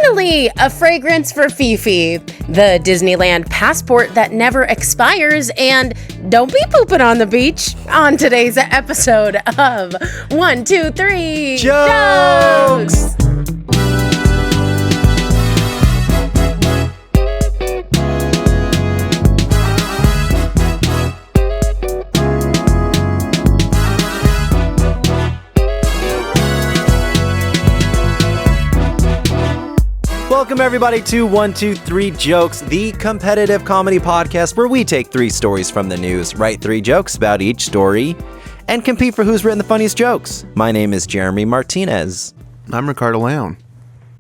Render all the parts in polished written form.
Finally, a fragrance for Fifi, the Disneyland passport that never expires, and don't be pooping on the beach on today's episode of 1, 2, 3 Jokes! Welcome everybody to 1, 2, 3 Jokes, the competitive comedy podcast where we take 3 stories from the news, write 3 jokes about each story, and compete for who's written the funniest jokes. My name is Jeremy Martinez. I'm Ricardo Leon.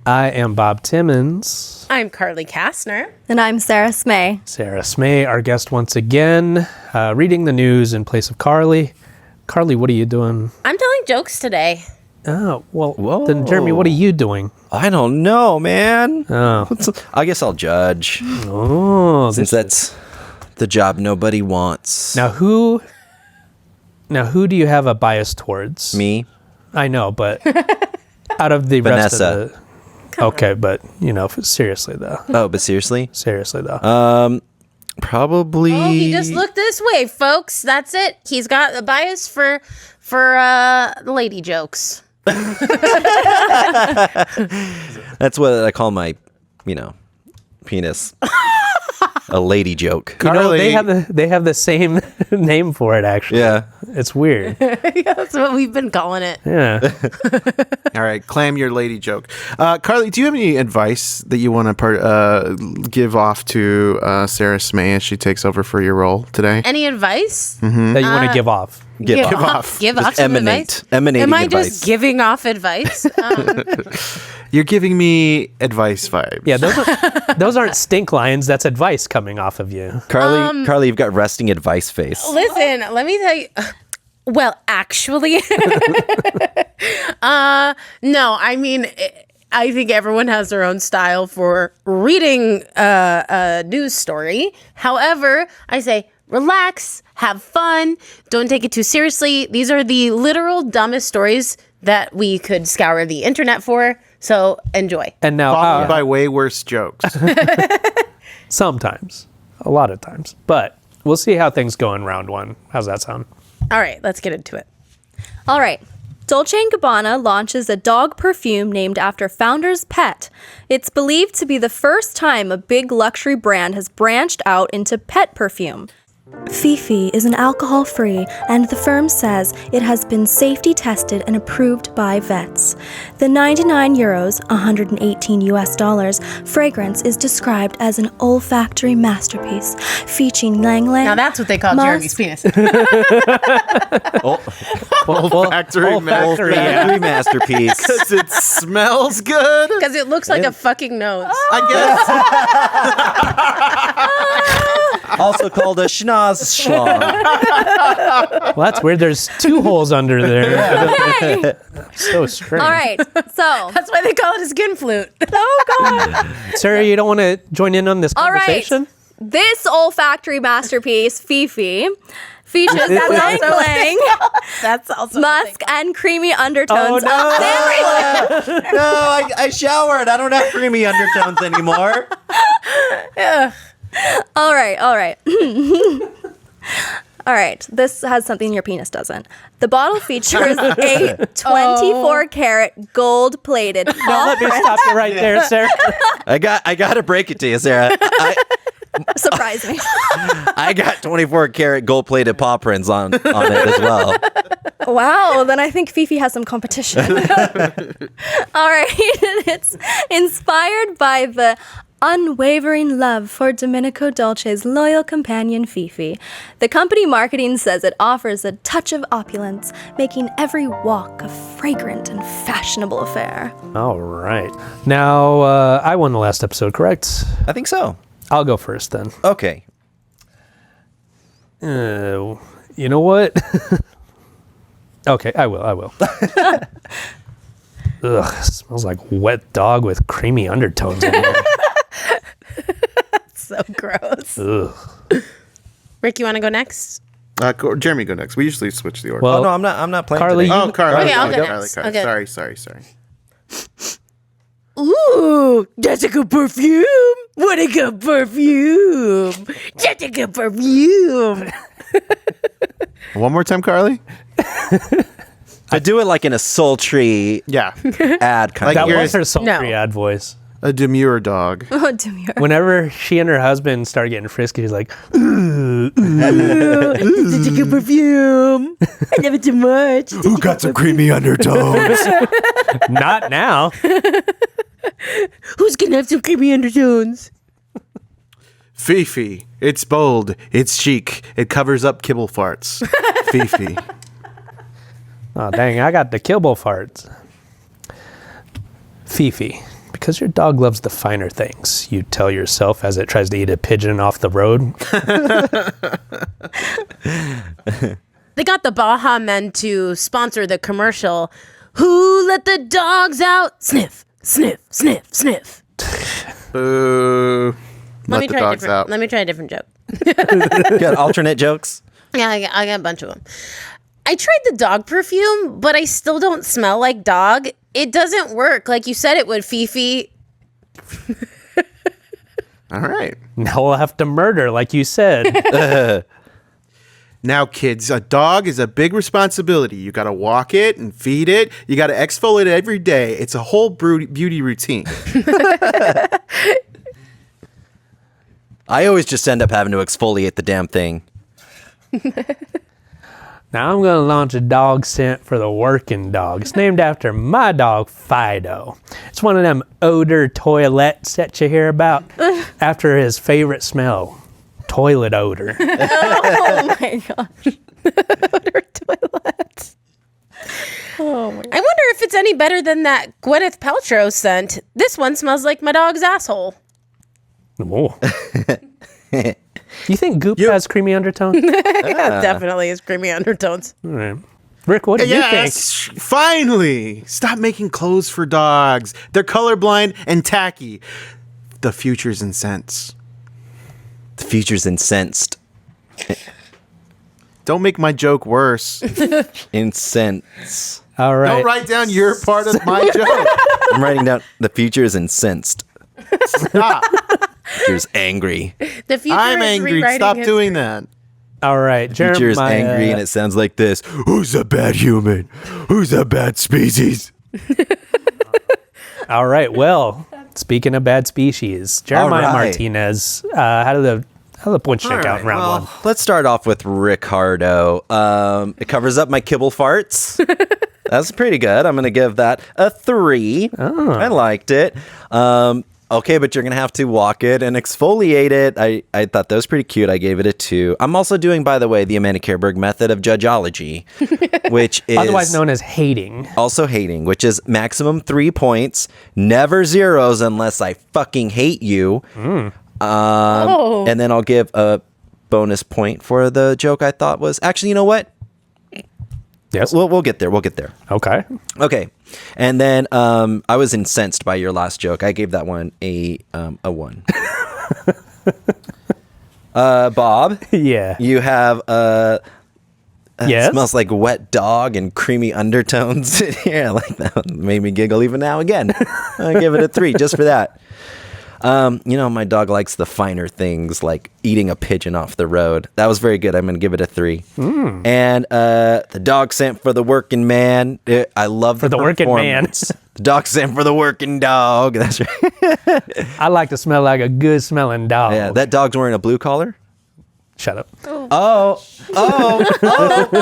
I am Bob Timmons. I'm Carly Kastner. And I'm Sarah Smeh. Sarah Smeh, our guest once again, reading the news in place of Carly. Carly, what are you doing? I'm telling jokes today. Oh, well, Whoa. Then Jeremy, what are you doing? I don't know, man. Oh, I guess I'll judge, since that's the job nobody wants. Now who do you have a bias towards? Me? I know, but out of the rest of the... Okay, but, seriously, though. Oh, but seriously? Seriously, though. Probably... Oh, he just looked this way, folks. That's it. He's got a bias for lady jokes. That's what I call my, penis. A lady joke. Carly. They have the same name for it, actually. Yeah. It's weird. That's what we've been calling it. Yeah. All right, clam your lady joke. Carly, do you have any advice that you want to give off to Sarah Smeh as she takes over for your role today? Any advice? That you want to give off. Give off Just some emanate. advice. Emanating Am I advice. just giving off advice? You're giving me advice vibes. Yeah, those aren't stink lines. That's advice coming off of you. Carly, you've got resting advice face. Listen, let me tell you. Well, actually, no. I mean, I think everyone has their own style for reading a news story. However, I say relax, have fun, don't take it too seriously. These are the literal dumbest stories that we could scour the internet for. So enjoy. And now, Followed by way worse jokes. sometimes, a lot of times, but we'll see how things go in round 1. How's that sound? All right, let's get into it. All right. Dolce & Gabbana launches a dog perfume named after founder's pet. It's believed to be the first time a big luxury brand has branched out into pet perfume. Fifi is an alcohol-free, and the firm says it has been safety tested and approved by vets. The 99 euros, $118 fragrance is described as an olfactory masterpiece, featuring Lang Lang. Now that's what they call Jeremy's penis. Olfactory masterpiece. Because it smells good. Because it looks like a fucking nose. I guess. Also called a schnoz schlong. Well, that's weird. There's 2 holes under there. Yay! So strange. All right, so... That's why they call it a skin flute. Oh, God. Sarah, you don't want to join in on this All right. conversation? This olfactory masterpiece, Fifi, features Lang Lang, That's also musk, and creamy undertones. Oh, no. of berry. No, I showered. I don't have creamy undertones anymore. All right. All right, this has something your penis doesn't. The bottle features a 24-karat gold-plated No, let me stop you right there, Sarah. I got to break it to you, Sarah. Surprise me. I got 24-karat gold-plated paw prints on it as well. Wow, then I think Fifi has some competition. All right, it's inspired by the unwavering love for Domenico Dolce's loyal companion Fifi. The company marketing says it offers a touch of opulence, making every walk a fragrant and fashionable affair. All right. Now, I won the last episode, correct? I think so. I'll go first then. Okay. You know what? Okay, I will. Ugh, smells like wet dog with creamy undertones in there. so gross. Ugh. Rick, you want to go next? Jeremy, go next. We usually switch the order. Well, Oh, no, I'm not playing Carly, today. Oh, Carly. Okay, I'll go Carly. next. Okay. Sorry. Ooh, that's a good perfume. What a good perfume. That's a good perfume. One more time, Carly. I do it like in a sultry Yeah. ad kind Like That of you're- was her sultry No. ad voice. A demure dog. Oh, demure. Whenever she and her husband start getting frisky, she's like, Such a good perfume. I love it too much. Who got some creamy undertones? not now. Who's gonna have some creamy undertones? Fifi. It's bold. It's chic. It covers up kibble farts. Fifi. Oh, dang, I got the kibble farts. Fifi, because your dog loves the finer things, you tell yourself as it tries to eat a pigeon off the road. They got the Baja Men to sponsor the commercial. Who let the dogs out? Sniff, sniff, sniff, sniff. Boo. Let the dogs out. Let me try a different joke. Got alternate jokes? Yeah, I got a bunch of them. I tried the dog perfume, but I still don't smell like dog. It doesn't work like you said it would, Fifi. All right. Now we'll have to murder, like you said. Now, kids, a dog is a big responsibility. You got to walk it and feed it. You got to exfoliate it every day. It's a whole beauty routine. I always just end up having to exfoliate the damn thing. Now I'm going to launch a dog scent for the working dog. It's named after my dog, Fido. It's one of them odor toilettes that you hear about after his favorite smell, toilet odor. Oh my gosh. Odor toilet. Oh my. I wonder if it's any better than that Gwyneth Paltrow scent. This one smells like my dog's asshole. Whoa. You think Goop has creamy undertones? Yeah, definitely is creamy undertones. All right. Rick, what do you think? Yes, finally. Stop making clothes for dogs. They're colorblind and tacky. The future's in scents. The future's incensed. Don't make my joke worse. Incense. All right. Don't write down your part of my joke. I'm writing down the future is incensed. Stop. Future's angry. The future I'm is angry. rewriting Stop his- doing that. All right. Future is Jeremiah. angry and it sounds like this. Who's a bad human? Who's a bad species? All right. Well, speaking of bad species, Jeremiah All right. Martinez, how did the points shake out in round one? Let's start off with Ricardo. It covers up my kibble farts. That's pretty good. I'm going to give that a 3. I liked it. Okay, but you're going to have to walk it and exfoliate it. I thought that was pretty cute. I gave it a 2. I'm also doing, by the way, the Amanda Kerberg method of judgeology, which is Otherwise known as hating. also hating, which is maximum 3 points, never zeros unless I fucking hate you. And then I'll give a bonus point for the joke I thought was actually, you know what? Yes. We'll get there. We'll get there. Okay. Okay. And then I was incensed by your last joke. I gave that one a 1. Bob, Yeah. you have Yes. smells like wet dog and creamy undertones in here. I like that one. Made me giggle even now again. I give it a 3 just for that. You know, my dog likes the finer things like eating a pigeon off the road. That was very good. I'm going to give it a 3. And the dog scent for the working man. I love For the working man. performance. The dog scent for the working dog. That's right. I like to smell like a good smelling dog. Yeah, that dog's wearing a blue collar. Shut up. Oh,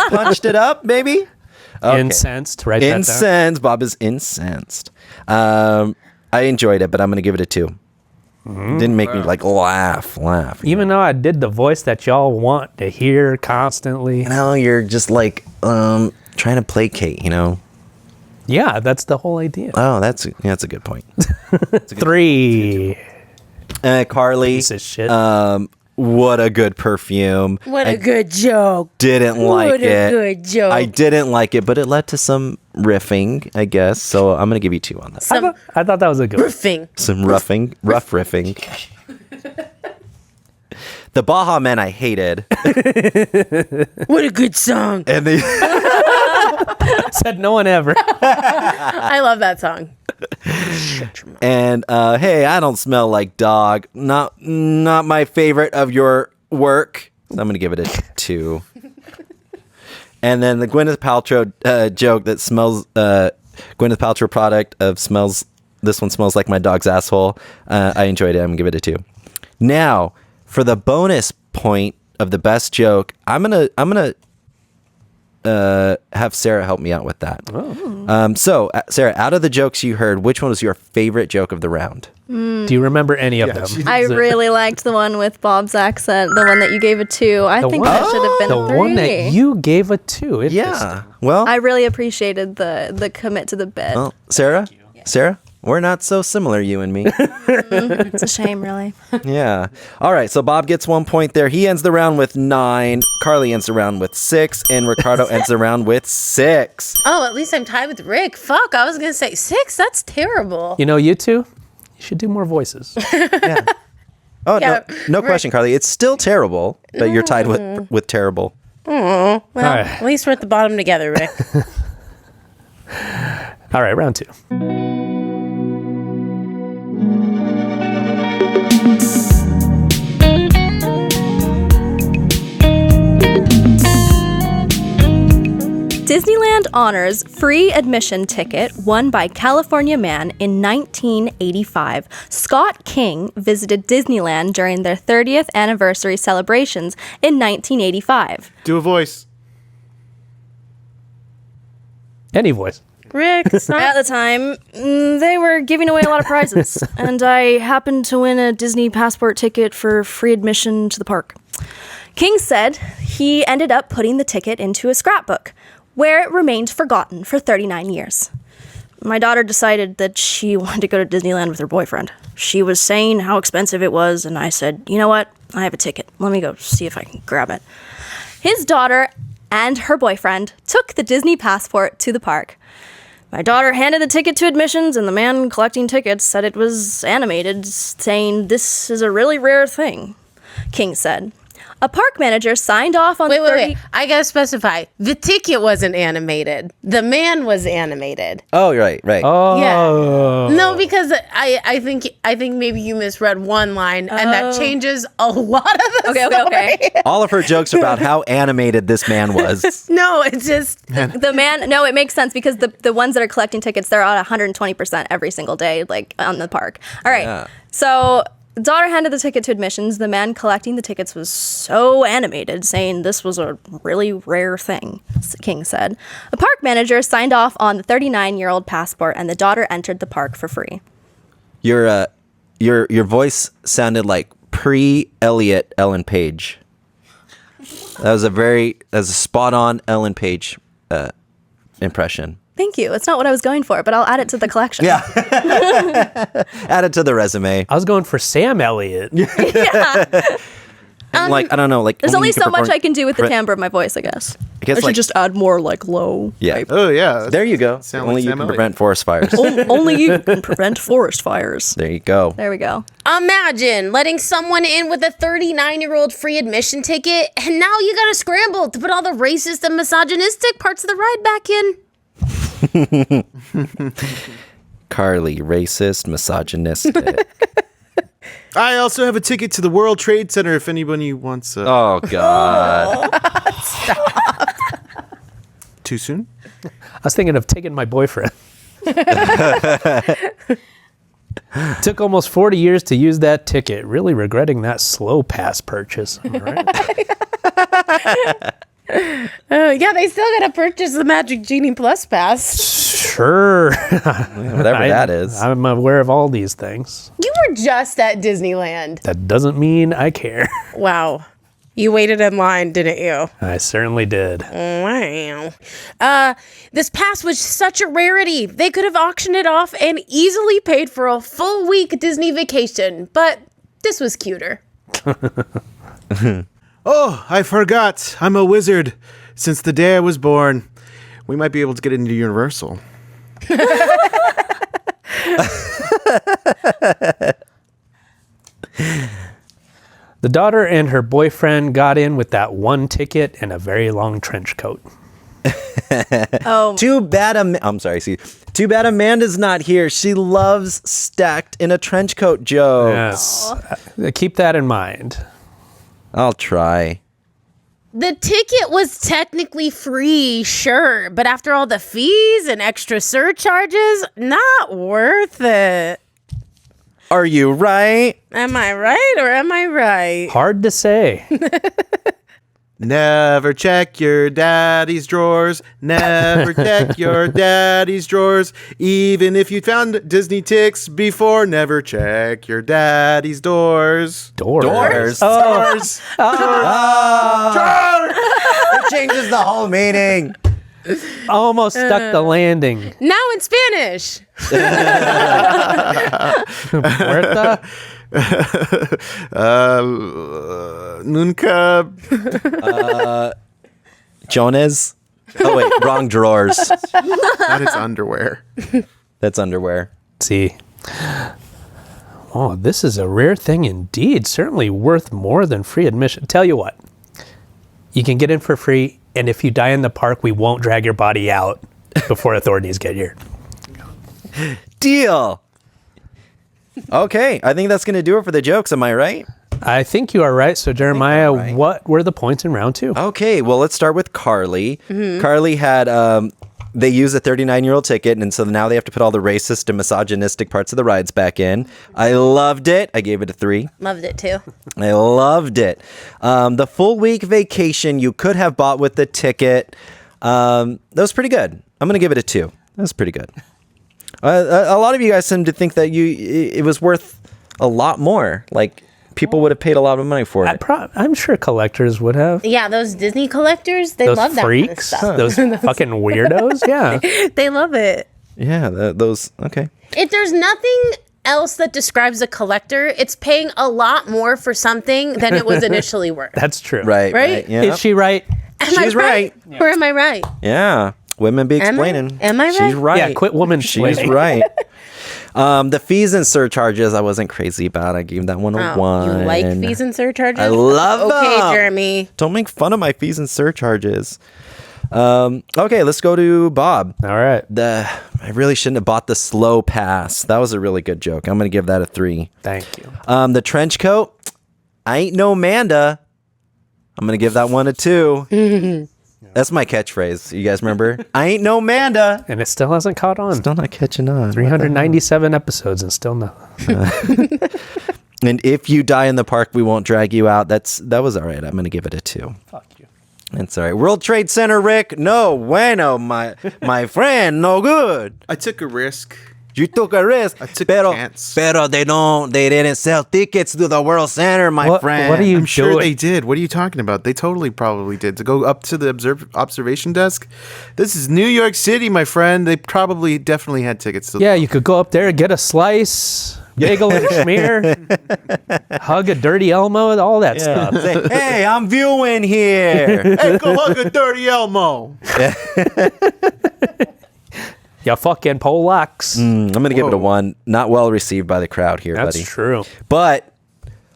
punched it up, maybe. Okay. Incensed. Write that down. Incensed. Bob is incensed. I enjoyed it, but I'm going to give it a 2. Didn't make me like laugh. Even though I did the voice that y'all want to hear constantly. No, you're just like trying to placate, you know. Yeah, that's the whole idea. Oh, that's a good point. 3. Carly, Piece of shit. what a good perfume. What a good joke. Didn't like What it. a good joke. I didn't like it, but it led to some riffing, I guess. So I'm gonna give you 2 on that. I thought that was a good one. Roofing. Some rough riffing. The Baja Men I hated, What a good song. and they Said no one ever. I love that song. And hey, I don't smell like dog. Not my favorite of your work. So I'm gonna give it a 2. And then the Gwyneth Paltrow joke that smells. Gwyneth Paltrow product of smells. This one smells like my dog's asshole. I enjoyed it. I'm gonna give it a 2. Now for the bonus point of the best joke, I'm gonna have Sarah help me out with that. So Sarah, out of the jokes you heard, which one was your favorite joke of the round? Do you remember any of them? I really liked the one with Bob's accent, the one that you gave a 2. I think that should have been a 3. The one that you gave a 2. Yeah. Well, I really appreciated the commit to the bit. well, Sarah, we're not so similar, you and me. It's a shame, really. Yeah. All right. So Bob gets 1 point there. He ends the round with 9. Carly ends the round with 6, and Ricardo ends the round with 6. Oh, at least I'm tied with Rick. Fuck, I was going to say 6. That's terrible. You know, you two, you should do more voices. Yeah. Oh, Yeah, no question, Carly. It's still terrible, but you're tied with terrible. Well, right. at least we're at the bottom together, Rick. All right, round 2. Disneyland honors free admission ticket won by California man in 1985. Scott King visited Disneyland during their 30th anniversary celebrations in 1985. Do a voice. Any voice. Rick, it's At not. the time, they were giving away a lot of prizes, and I happened to win a Disney passport ticket for free admission to the park. King said he ended up putting the ticket into a scrapbook, where it remained forgotten for 39 years. My daughter decided that she wanted to go to Disneyland with her boyfriend. She was saying how expensive it was, and I said, you know what? I have a ticket. Let me go see if I can grab it. His daughter and her boyfriend took the Disney passport to the park. My daughter handed the ticket to admissions, and the man collecting tickets said it was animated, saying, "This is a really rare thing," King said. A park manager signed off on Wait. I gotta specify. The ticket wasn't animated. The man was animated. Oh, right. Oh. Yeah. No, because I think maybe you misread one line, and that changes a lot of the Okay. All of her jokes are about how animated this man was. No, it's just The man, no, it makes sense because the ones that are collecting tickets, they're at 120% every single day, like on the park. All right. Yeah. So daughter handed the ticket to admissions. The man collecting the tickets was so animated, saying this was a really rare thing, King said. A park manager signed off on the 39-year-old passport, and the daughter entered the park for free. Your voice sounded like pre-Elliot Ellen Page. That was a spot-on Ellen Page impression. Thank you. It's not what I was going for, but I'll add it to the collection. Yeah. Add it to the resume. I was going for Sam Elliott. Like, I don't know. Like, There's only you can so much perform- I can do with the timbre of my voice, I guess. I guess, I should like- just add more like low. Yeah. Oh, yeah. There you go. Sound Only like you Sam can Elliott. prevent forest fires. Only you can prevent forest fires. There you go. There we go. imagine letting someone in with a 39-year-old free admission ticket, and now you gotta scramble to put all the racist and misogynistic parts of the ride back in. Carly, racist, misogynistic. I also have a ticket to the World Trade Center if anybody wants Oh, God. Too soon? I was thinking of taking my boyfriend. Took almost 40 years to use that ticket. Really regretting that slow pass purchase. All right. Yeah, they still gotta purchase the Magic Genie Plus Pass. Sure. Whatever that is. I'm aware of all these things. You were just at Disneyland. That doesn't mean I care. Wow. You waited in line, didn't you? I certainly did. Wow. This pass was such a rarity. They could have auctioned it off and easily paid for a full week Disney vacation, but this was cuter. Oh, I forgot. I'm a wizard. Since the day I was born, we might be able to get into Universal. The daughter and her boyfriend got in with that one ticket and a very long trench coat. Oh, Too bad. I'm sorry. See, too bad Amanda's not here. She loves stacked in a trench coat jokes. Yes. Keep that in mind. I'll try. The ticket was technically free, sure, but after all the fees and extra surcharges, not worth it. Are you right? Am I right or am I right? Hard to say. Never check your daddy's drawers. Never check your daddy's drawers. Even if you found Disney ticks before, never check your daddy's doors. Doors. Doors. It changes the whole meaning. Almost stuck the landing. Now in Spanish. Puerta? Nunca. Jonas. Oh wait, wrong drawers. That is underwear. That's underwear. See. Oh, this is a rare thing indeed. Certainly worth more than free admission. Tell you what, you can get in for free, and if you die in the park, we won't drag your body out before authorities get here. Deal. Okay, I think that's going to do it for the jokes. Am I right? I think you are right. So, Jeremiah, right. what were the points in round 2? Okay, well, let's start with Carly. Carly had, they used a 39-year-old ticket, and so now they have to put all the racist and misogynistic parts of the rides back in. I loved it. I gave it a 3. Loved it too. I loved it. The full week vacation you could have bought with the ticket. That was pretty good. I'm going to give it a 2. That was pretty good. A lot of you guys seem to think that it was worth a lot more. Like, people would have paid a lot of money for it. I'm sure collectors would have. Yeah, those Disney collectors, they Those love that freaks, kind of stuff. those fucking weirdos. Yeah. They love it. Yeah, those. Okay. If there's nothing else that describes a collector, it's paying a lot more for something than it was initially worth. That's true. Right. Yeah. Is she right? Am I She's right. Or am I right? Yeah. Women be Am I? explaining. Am I right? She's right. Yeah, quit woman She's explaining. right. The fees and surcharges, I wasn't crazy about. I gave that one a 1. You like fees and surcharges? I love Okay, them. Jeremy. Don't make fun of my fees and surcharges. Okay, let's go to Bob. All right. I really shouldn't have bought the slow pass. That was a really good joke. I'm going to give that a 3. Thank you. The trench coat, I ain't no Manda. I'm going to give that one a 2. That's my catchphrase. You guys remember? I ain't no Manda. And it still hasn't caught on. Still not catching on. 397 episodes and still no. And if you die in the park, we won't drag you out. That was all right. I'm going to give it a 2. Fuck you. That's all right. World Trade Center, Rick. No bueno, my friend. No good. I took a risk. You took a risk. I took a chance. Pero they didn't sell tickets to the World Center, my friend. What are you I'm sure doing? they did. What are you talking about? They totally probably did. To go up to the observation desk. This is New York City, my friend. They definitely had tickets. Yeah, you could go up there, get a slice, bagel and schmear, hug a dirty Elmo, and all that stuff. Say, hey, I'm viewing here. Hey, go hug a dirty Elmo. You fucking Polacks. I'm going to give it a 1. Not well received by the crowd here, That's buddy. true. But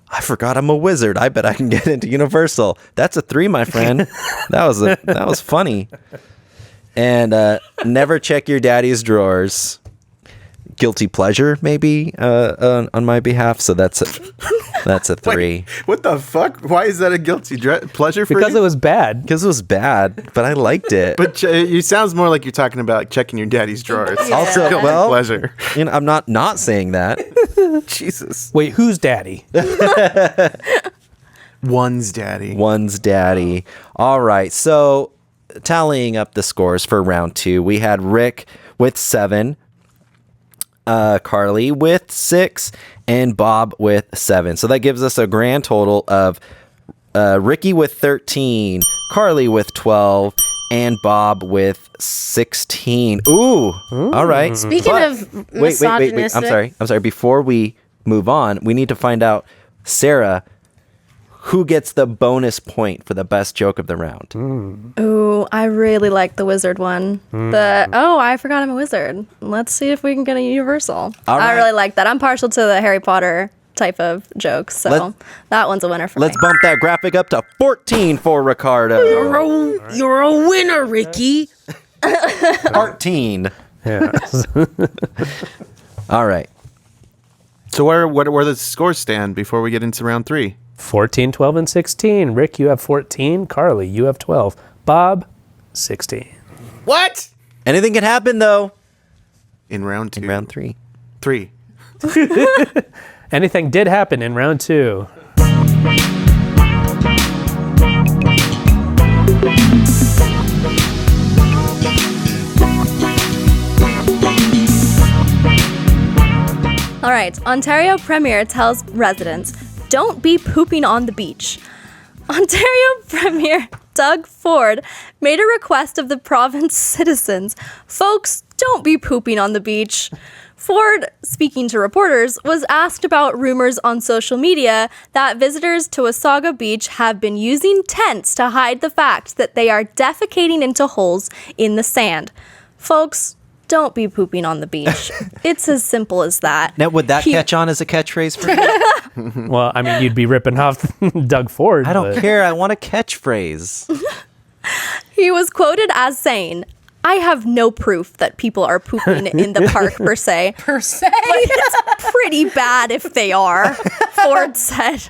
I forgot I'm a wizard. I bet I can get into Universal. That's a 3, my friend. That was funny. And never check your daddy's drawers. Guilty pleasure, maybe, on my behalf. So that's a 3. Wait, what the fuck? Why is that a guilty pleasure for Because you? it was bad. Because it was bad, but I liked it. But it sounds more like you're talking about checking your daddy's drawers. Also, Guilty well, pleasure. you know, I'm not saying that. Jesus. Wait, who's daddy? One's daddy. One's daddy. All right. So tallying up the scores for round 2, we had Rick with 7, Carly with 6, and Bob with 7. So that gives us a grand total of Ricky with 13, Carly with 12, and Bob with 16. Ooh. All right. Speaking of misogynistic. I'm sorry. Before we move on, we need to find out, Sarah, who gets the bonus point for the best joke of the round. Ooh, I really like the wizard one. I forgot I'm a wizard. Let's see if we can get a universal. All I right. really like that. I'm partial to the Harry Potter type of jokes. So Let- that one's a winner for Let's me. bump that graphic up to 14 for Ricardo. You're a winner, Ricky. 14. Yeah. All right. So where the scores stand before we get into round 3? 14, 12, and 16. Rick, you have 14. Carly, you have 12. Bob, 16. What? Anything can happen, though. In round 2. In round 3. 3. Anything did happen in round 2. All right, Ontario Premier tells residents, don't be pooping on the beach. Ontario Premier Doug Ford made a request of the province citizens. Folks, don't be pooping on the beach. Ford, speaking to reporters, was asked about rumors on social media that visitors to Wasaga Beach have been using tents to hide the fact that they are defecating into holes in the sand. Folks, don't be pooping on the beach. It's as simple as that. Now, would that catch on as a catchphrase for you? Well, I mean, you'd be ripping off Doug Ford. I don't but- care. I want a catchphrase. He was quoted as saying, I have no proof that people are pooping in the park per se. Per se. But it's pretty bad if they are, Ford said.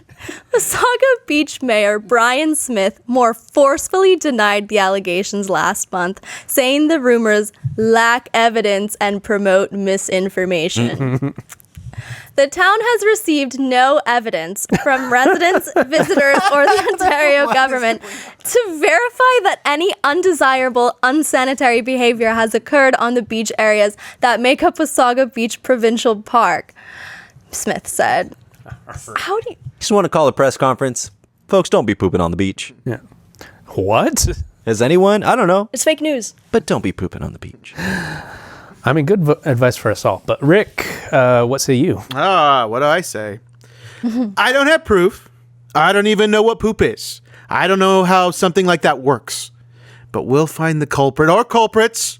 Wasaga Beach Mayor Brian Smith more forcefully denied the allegations last month, saying the rumors lack evidence and promote misinformation. The town has received no evidence from residents, visitors, or the Ontario government to verify that any undesirable, unsanitary behavior has occurred on the beach areas that make up Wasaga Beach Provincial Park, Smith said. How do you... Just want to call a press conference. Folks, don't be pooping on the beach. Yeah. What? Has anyone? I don't know. It's fake news. But don't be pooping on the beach. I mean, good advice for us all. But Rick, what say you? What do I say? I don't have proof. I don't even know what poop is. I don't know how something like that works. But we'll find the culprit or culprits.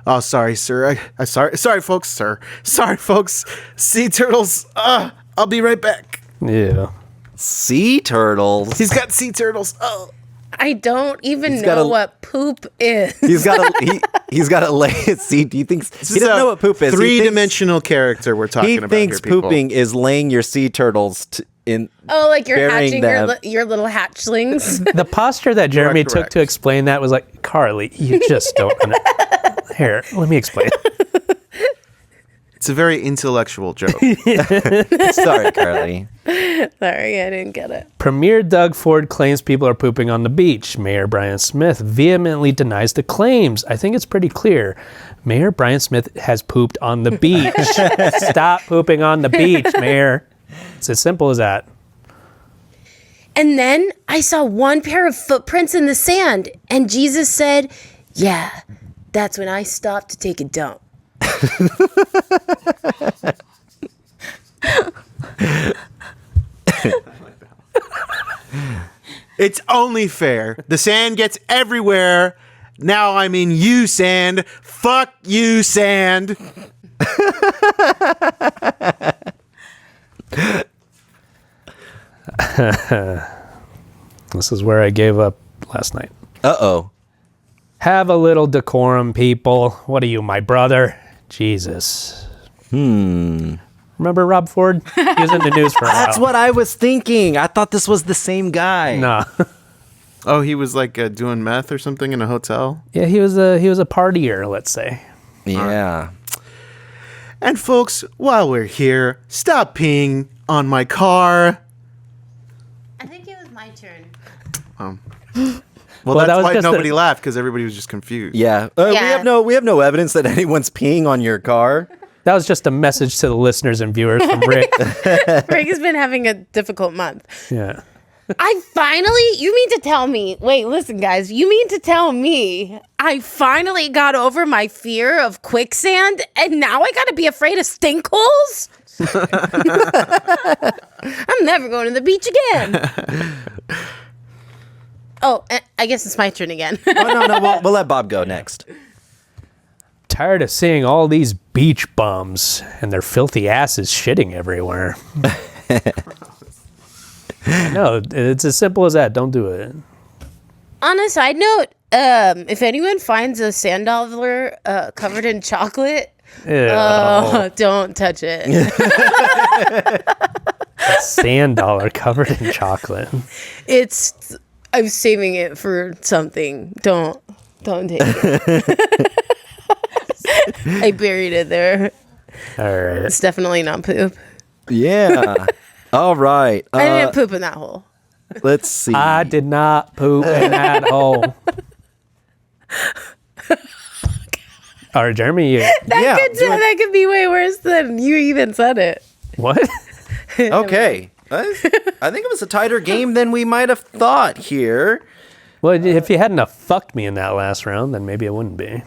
Oh, sorry, sir. Sorry, folks, sir. Sorry, folks. Sea turtles. I'll be right back. Yeah. Sea turtles. He's got sea turtles. Oh. I don't even He's got know a- what poop is. He's got to lay at sea. He thinks he doesn't know what poop is. He thinks- Three-dimensional character we're talking He about thinks here, people. pooping is laying your sea turtles in. Oh, like you're burying hatching them. your little hatchlings. The posture that Jeremy Correct, took correct. to explain that was like, Carly, you just don't. Here, let me explain. It's a very intellectual joke. Sorry, Carly. Sorry, I didn't get it. Premier Doug Ford claims people are pooping on the beach. Mayor Brian Smith vehemently denies the claims. I think it's pretty clear. Mayor Brian Smith has pooped on the beach. Stop pooping on the beach, Mayor. It's as simple as that. And then I saw one pair of footprints in the sand, and Jesus said, yeah, that's when I stopped to take a dump. It's only fair. The sand gets everywhere. Now I'm in you, sand. Fuck you, sand. This is where I gave up last night. Uh-oh. Have a little decorum, people. What are you, my brother? Jesus. Remember Rob Ford? He was in the news for a while. That's what I was thinking. I thought this was the same guy. Nah. Oh, he was like doing meth or something in a hotel. Yeah, he was a partier, let's say. Yeah. And folks, while we're here, stop peeing on my car. I think it was my turn. Well, that that's was why just nobody laughed, because everybody was just confused. Yeah. Yeah. We have no evidence that anyone's peeing on your car. That was just a message to the listeners and viewers from Rick. Rick has been having a difficult month. Yeah. You mean to tell me, wait, listen, guys, you mean to tell me I finally got over my fear of quicksand and now I gotta be afraid of stink holes? I'm never going to the beach again. Oh, I guess it's my turn again. Oh, no, we'll let Bob go next. Tired of seeing all these beach bums and their filthy asses shitting everywhere. No, it's as simple as that. Don't do it. On a side note, if anyone finds a sand dollar covered in chocolate, Ew. don't touch it. Sand dollar covered in chocolate. I'm saving it for something. Don't take it. I buried it there. All right. It's definitely not poop. Yeah. All right. I didn't poop in that hole. Let's see. I did not poop in that hole. All right, Jeremy. That could be way worse than you even said it. What? Okay. I think it was a tighter game than we might have thought here. Well, if you hadn't have fucked me in that last round, then maybe it wouldn't be.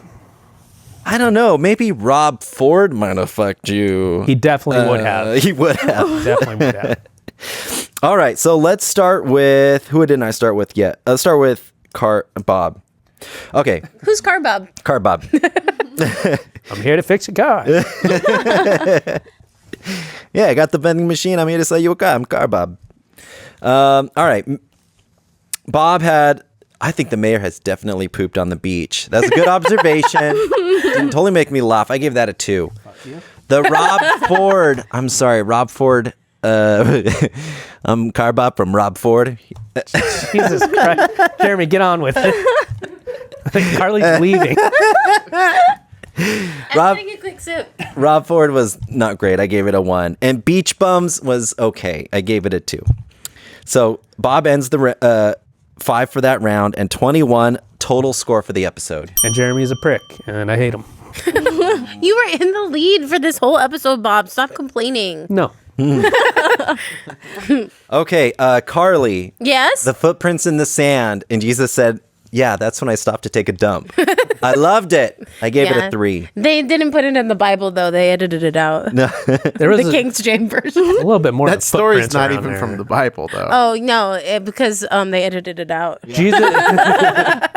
I don't know. Maybe Rob Ford might have fucked you. He definitely would have. He would have. Definitely would have. All right. So let's start with... Who didn't I start with yet? Let's start with Bob. Okay. Who's Carbob? Bob. I'm here to fix a car. Yeah, I got the vending machine. I'm here to sell you a car. I'm Bob. All right. Bob had... I think the mayor has definitely pooped on the beach. That's a good observation. Didn't totally make me laugh. I gave that a 2. Fuck you. The Rob Ford. I'm sorry, Rob Ford. I'm Carbob from Rob Ford. Jesus Christ. Jeremy, get on with it. I think Carly's leaving. I'm taking a quick sip. Rob Ford was not great. I gave it a 1. And Beach Bums was okay. I gave it a 2. So Bob ends the 5 for that round and 21 total score for the episode. And Jeremy's a prick, and I hate him. You were in the lead for this whole episode, Bob. Stop complaining. No. Okay, Carly. Yes? The footprints in the sand. And Jesus said, yeah, that's when I stopped to take a dump. I loved it. I gave it a 3. They didn't put it in the Bible, though. They edited it out. No. There was The King James version. a little bit more. That story's footprints not around even there. from the Bible, though. Oh, no, because they edited it out. Jesus,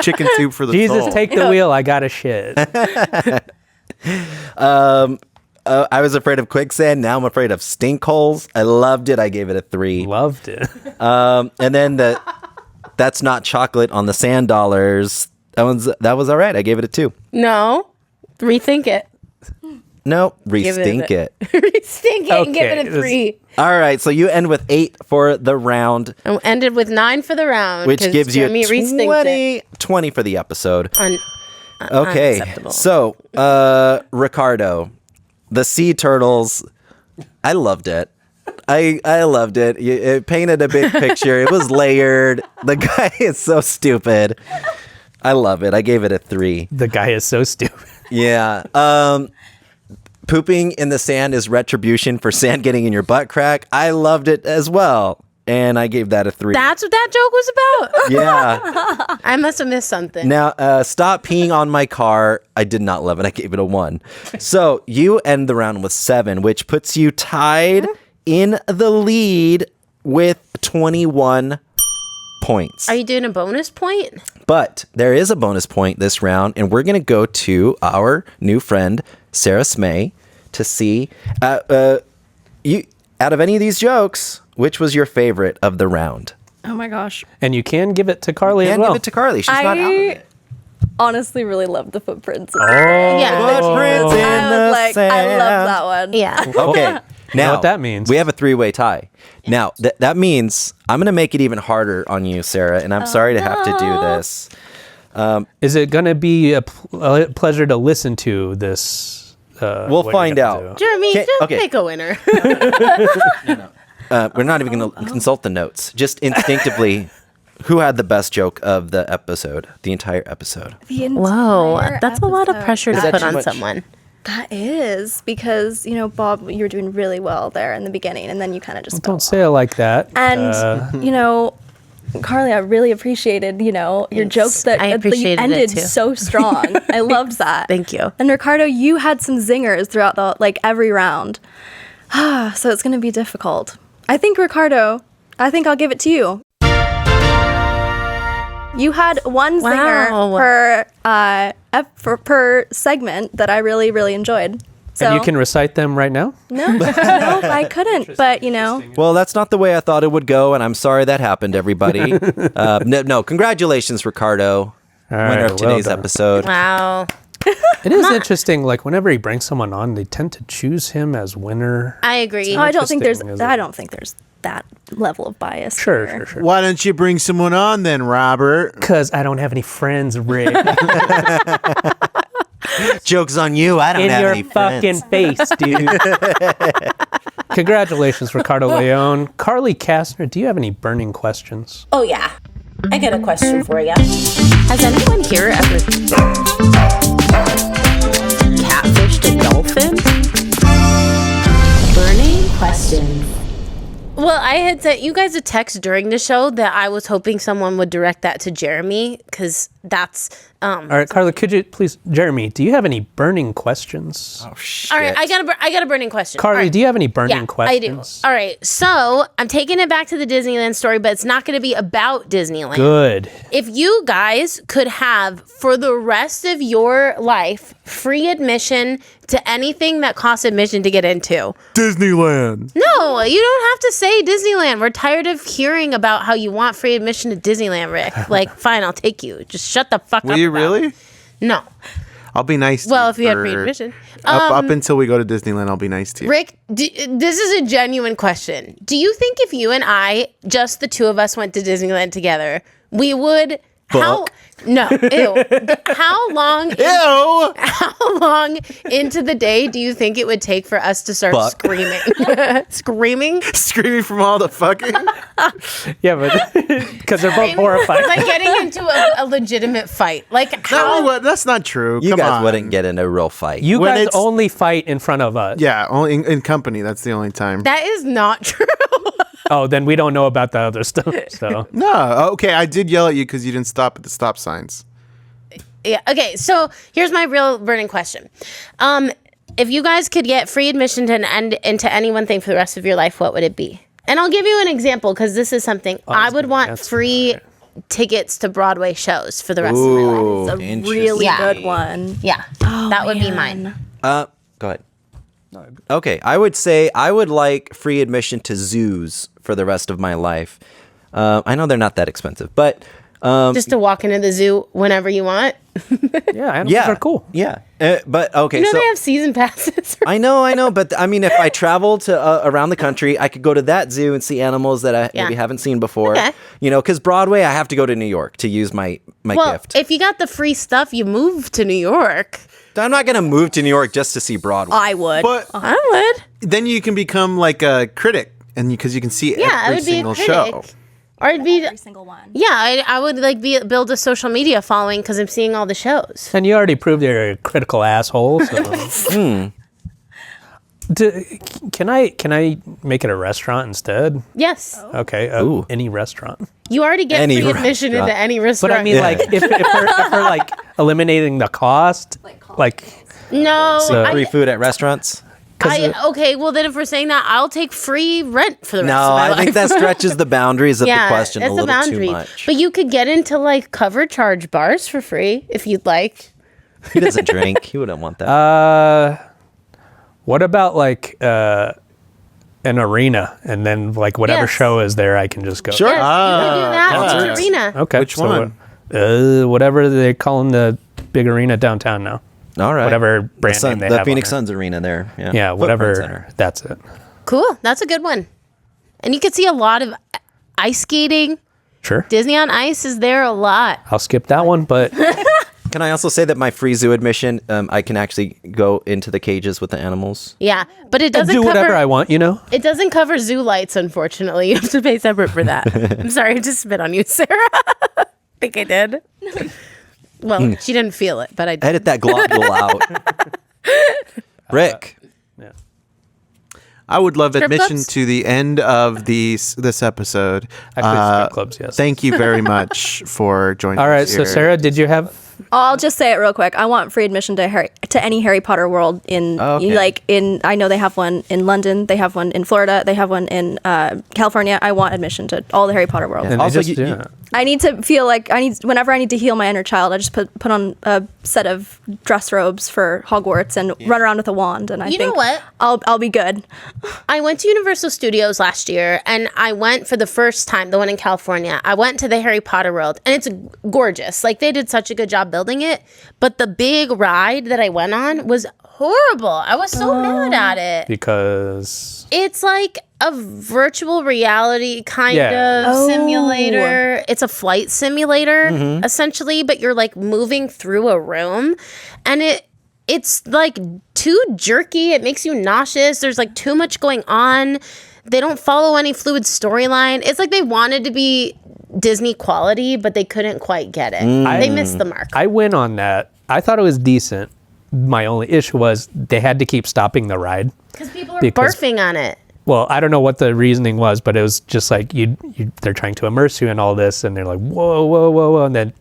Chicken soup for the Jesus, soul. take the wheel. I got a shit. I was afraid of quicksand. Now I'm afraid of stink holes. I loved it. I gave it a 3. Loved it. And then that's not chocolate on the sand dollars. That was all right. I gave it a 2. No. Rethink it. No, Give restink it. Rethink it and give it a Okay, 3. All right, so you end with 8 for the round, And ended with 9 for the round. which 'cause gives you Jeremy restinked 20 for the episode. it. Okay, Unacceptable. so Ricardo, the sea turtles, I loved it. I loved it. It painted a big picture. It was layered. The guy is so stupid. I love it. I gave it a 3. The guy is so stupid. Yeah. Pooping in the sand is retribution for sand getting in your butt crack. I loved it as well. And I gave that a 3. That's what that joke was about? Yeah. I must have missed something. Now, stop peeing on my car. I did not love it. I gave it a 1. So you end the round with 7, which puts you tied in the lead with 21 points. Are you doing a bonus point? But there is a bonus point this round, and we're going to go to our new friend, Sarah Smeh, to see, you out of any of these jokes, which was your favorite of the round? Oh my gosh. And you can give it to Carly as And well. give it to Carly. She's not out of it. Honestly really loved the footprints. Yeah. Footprints in the I sand. love that one. Yeah. Okay. Now, what that means. We have a 3-way tie. Now, that means I'm going to make it even harder on you, Sarah, and I'm sorry to have to do this. Is it going to be a pleasure to listen to this? We'll what find you have to out. do? Jeremy, Okay, just okay. pick a winner. We're not even going to consult the notes. Just instinctively, who had the best joke of the episode, the entire episode? Whoa, that's a lot of episode. pressure to Is that put too on much? someone. That is because, Bob, you were doing really well there in the beginning and then you kind of just Don't say it like that. And, Carly, I really appreciated, your jokes that I you appreciated it ended too. so strong. I loved that. Thank you. And Ricardo, you had some zingers throughout every round. So it's going to be difficult. I think, Ricardo, I'll give it to you. You had one zinger Wow. per segment that I really, really enjoyed. So And you can recite them right now? no, I couldn't. But Well, that's not the way I thought it would go, and I'm sorry that happened, everybody. No, congratulations, Ricardo, winner right, of well today's done. episode. Wow. It is interesting. Like whenever he brings someone on, they tend to choose him as winner. I agree. I don't think there's Interesting, isn't it? I don't think there's that level of bias. Sure, here. sure, sure. Why don't you bring someone on then, Robert? Because I don't have any friends, Rick. Joke's on you. I don't In have your any fucking friends. face, dude. Congratulations, Ricardo Leone. Carly Kastner, do you have any burning questions? Oh, yeah. I got a question for you. Has anyone here ever catfished a dolphin? Burning questions. Well, I had sent you guys a text during the show that I was hoping someone would direct that to Jeremy, because that's... All right, Carla, could you please, Jeremy, do you have any burning questions? Oh, shit. All right, I got a burning question. Carly, All right. do you have any burning Yeah, questions? I do. All right, so I'm taking it back to the Disneyland story, but it's not going to be about Disneyland. Good. If you guys could have, for the rest of your life, free admission to anything that costs admission to get into. Disneyland. No, you don't have to say Disneyland. We're tired of hearing about how you want free admission to Disneyland, Rick. Like, fine, I'll take you. Just shut the fuck up. Will you about really? it. No. I'll be nice to Well, you. if you had for- free admission. Up until we go to Disneyland, I'll be nice to you. Rick, this is a genuine question. Do you think if you and I, just the two of us, went to Disneyland together, we would... Fuck. No, ew. How long... Ew! How long into the day do you think it would take for us to start Fuck. screaming? Screaming? Screaming from all the fucking. Yeah, but because they're both horrified. Like getting into a legitimate fight. Like how? No, that's not true. You Come guys on. wouldn't get in a real fight. You When guys it's- only fight in front of us. Yeah, only in company. That's the only time. That is not true. Oh, then we don't know about the other stuff. So No, okay. I did yell at you because you didn't stop at the stop signs. Yeah. Okay. So here's my real burning question. If you guys could get free admission to into any one thing for the rest of your life, what would it be? And I'll give you an example because this is something I would want answer free tickets to Broadway shows for the rest of my Ooh, life. A interesting. really Yeah. good one. Yeah. That would be mine. Go ahead. Okay, I would say I would like free admission to zoos for the rest of my life. I know they're not that expensive, but Just to walk into the zoo whenever you want. yeah, animals yeah, are cool. Yeah, but okay, You know so they have season passes. I know, but I mean, if I travel to around the country, I could go to that zoo and see animals that I maybe haven't seen before. Okay. You know, because Broadway, I have to go to New York to use my Well, gift. if you got the free stuff, you move to New York. I'm not gonna move to New York just to see Broadway. I would. But I would. then you can become like a critic, and because you can see Yeah, I every would be a single critic. show. Or I'd be, Every single one. yeah, I would like build a social media following because I'm seeing all the shows. And you already proved you're a critical asshole. So. Can I make it a restaurant instead? Yes, Okay, any restaurant. you already get Any free admission restaurant. into any But restaurant. I mean, like, if we're like eliminating the cost, like, no, So- Free food at restaurants? okay. Well, then if we're saying that, I'll take free rent for the rest No, of my I life. think that stretches the boundaries of yeah, the question a that's little boundary. too much. But you could get into like cover charge bars for free if you'd like. He doesn't drink. He wouldn't want that. what about like an arena, and then like whatever Yes. show is there, I can just go. Sure. Yes, you can do that. concert. It's an arena. Okay. Which one? Whatever they call in the big arena downtown now. All right. whatever brand the name they the have Phoenix on Suns arena there. Yeah, Yeah, Footprint whatever. Center. That's it. Cool. That's a good one. And you could see a lot of ice skating. Sure. Disney on Ice is there a lot. I'll skip that one, but Can I also say that my free zoo admission, I can actually go into the cages with the animals? Yeah, but it doesn't do cover. whatever I want, you know? It doesn't cover zoo lights, unfortunately. You have to pay separate for that. I'm sorry, I just spit on you, Sarah. I think I did. Well, she didn't feel it, but I did. Edit that globule out. Rick. I would love Strip admission clubs? to the end of this episode. Actually, strip clubs, yes. Thank you very much for joining All right, us so here. Sarah, did you have... I'll just say it real quick. I want free admission to to any Harry Potter world in I know they have one in London, they have one in Florida, they have one in California. I want admission to all the Harry Potter worlds. And Also, I need to feel like whenever I need to heal my inner child, I just put on a set of dress robes for Hogwarts and run around with a wand, and I You think know what? I'll be good. I went to Universal Studios last year, and I went for the first time, the one in California. I went to the Harry Potter world, and it's gorgeous. Like, they did such a good job building it, but the big ride that I went on was horrible. I was so mad at it. Because It's like a virtual reality kind Yeah. of simulator. It's a flight simulator, essentially, but you're like moving through a room, and it's like too jerky. It makes you nauseous. There's like too much going on. They don't follow any fluid storyline. It's like they wanted to be Disney quality, but they couldn't quite get it. They missed the mark. I went on that. I thought it was decent. My only issue was they had to keep stopping the ride. Because people are barfing on it. Well, I don't know what the reasoning was, but it was just like they're trying to immerse you in all this, and they're like, whoa, whoa, whoa, whoa, and then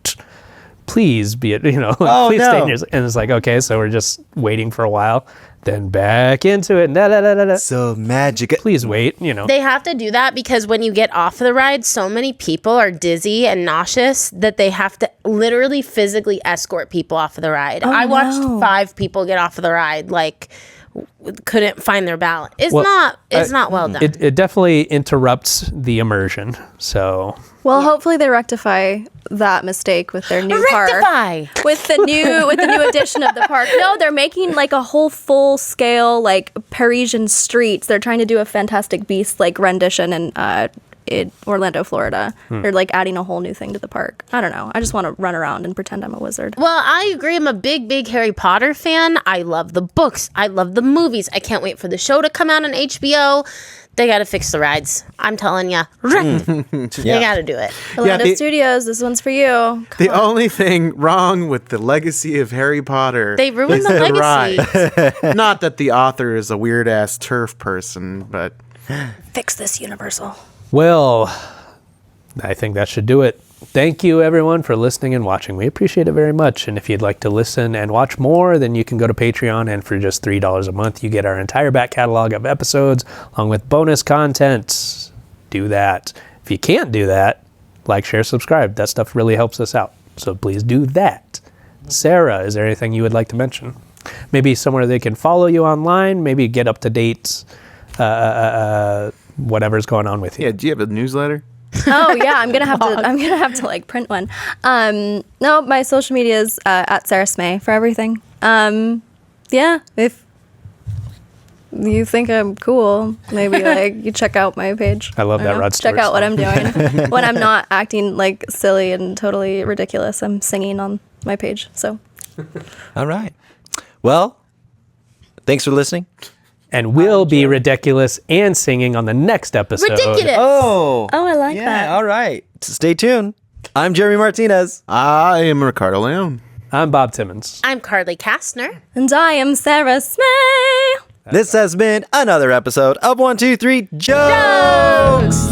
please be it, please stay in your. And it's like, okay, so we're just waiting for a while, then back into it. Da. So magic. Please wait. They have to do that because when you get off the ride, so many people are dizzy and nauseous that they have to literally physically escort people off of the ride. I watched 5 people get off of the ride, like couldn't find their balance. It's not well done. It definitely interrupts the immersion. So Hopefully they rectify that mistake with their new park. With the new edition of the park. No, they're making like a whole full scale like Parisian streets. They're trying to do a Fantastic Beasts like rendition in Orlando, Florida. They're like adding a whole new thing to the park. I don't know. I just want to run around and pretend I'm a wizard. Well, I agree. I'm a big Harry Potter fan. I love the books. I love the movies. I can't wait for the show to come out on HBO. They got to fix the rides. I'm telling you. They got to do it. Orlando Studios, this one's for you. The only thing wrong with the legacy of Harry Potter, They ruined is the legacy. ride. Not that the author is a weird ass turf person, but Fix this, Universal. Well, I think that should do it. Thank you, everyone, for listening and watching. We appreciate it very much. And if you'd like to listen and watch more, then you can go to Patreon. And for just $3 a month, you get our entire back catalog of episodes, along with bonus content. Do that. If you can't do that, like, share, subscribe. That stuff really helps us out. So please do that. Sarah, is there anything you would like to mention? Maybe somewhere they can follow you online, maybe get up to date, whatever's going on with you. yeah, do you have a newsletter? Oh yeah, I'm gonna have to like print one. No, my social media is at Sarah Smeh for everything. Yeah, if you think I'm cool, maybe like you check out my page. I love that Rod Stewart Check out what song. I'm doing when I'm not acting like silly and totally ridiculous. I'm singing on my page. So All right. Well, thanks for listening. And we'll be ridiculous and singing on the next episode. Ridiculous. Oh, I like that. all right. Stay tuned. I'm Jeremy Martinez. I am Ricardo Leone. I'm Bob Timmons. I'm Carly Kastner. And I am Sarah Smeh. This has been another episode of 1, 2, 3 Jokes.